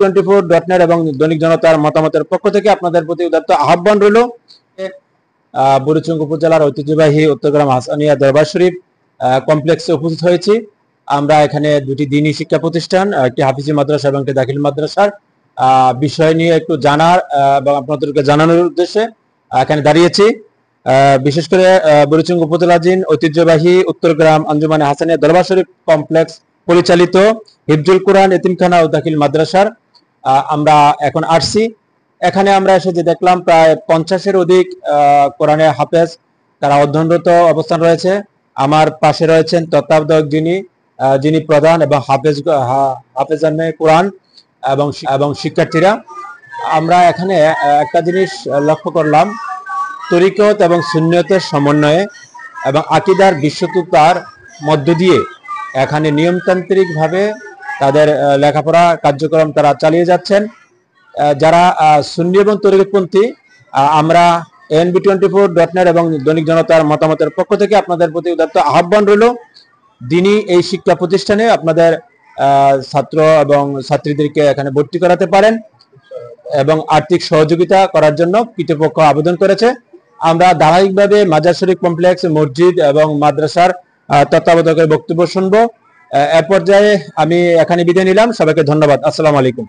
24.net এবং দৈনিক জনতার মতামতের পক্ষ থেকে আপনাদের প্রতি উদাত্ত আহ্বান রইল। বুড়িচং উপজেলার ঐতিহ্যবাহী উত্তরগ্রাম হাসানিয়া দরবার শরীফ কমপ্লেক্সে উপস্থিত হয়েছি। আমরা এখানে দুটি দ্বীনি শিক্ষা প্রতিষ্ঠান, একটি হাফিজি মাদ্রাসা এবং একটি দাখিল মাদ্রাসার বিষয় নিয়ে একটু জানার এবং আপনাদেরকে জানানোর উদ্দেশ্যে এখানে দাঁড়িয়েছি। বিশেষ করে বুড়িচং উপজেলাধীন ঐতিহ্যবাহী উত্তরগ্রাম আঞ্জুমানে হাসানিয়া দরবার শরীফ কমপ্লেক্স পরিচালিত হিফজুল কোরআন এতিমখানা ও দাখিল মাদ্রাসার আমরা এখন আসছি। এখানে আমরা এসে যে দেখলাম প্রায় 50-এর অধিক কোরআনে হাফেজ তারা অধ্যয়নরত অবস্থান রয়েছে। আমার পাশে রয়েছেন তত্ত্বাবধায়ক যিনি প্রধান এবং হাফেজানে কোরআন এবং শিক্ষার্থীরা। আমরা এখানে একটা জিনিস লক্ষ্য করলাম, তরিকত এবং সুন্নিয়তের সমন্বয়ে এবং আকীদার বিশুদ্ধতার মধ্য দিয়ে এখানে নিয়মতান্ত্রিকভাবে তাদের লেখাপড়া কার্যক্রম তারা চালিয়ে যাচ্ছেন। যারা সুন্নি এবং তরিকতপন্থী, আমরা NB24.net এবং দৈনিক জনতার মতামতের পক্ষ থেকে আপনাদের প্রতি উদাত্ত আহ্বান রইল, দ্বীনি এই শিক্ষা প্রতিষ্ঠানে আপনাদের ছাত্র এবং ছাত্রীদেরকে এখানে ভর্তি করাতে পারেন এবং আর্থিক সহযোগিতা করার জন্য কর্তৃপক্ষ আবেদন করেছে। আমরা ধারাবাহিকভাবে মাজার শরীফ কমপ্লেক্স, মসজিদ এবং মাদ্রাসার তত্ত্বাবধায়কের বক্তব্য শুনবো। এ পর্যায়ে আমি এখানে বিদায় নিলাম। সবাইকে ধন্যবাদ। আসসালামু আলাইকুম।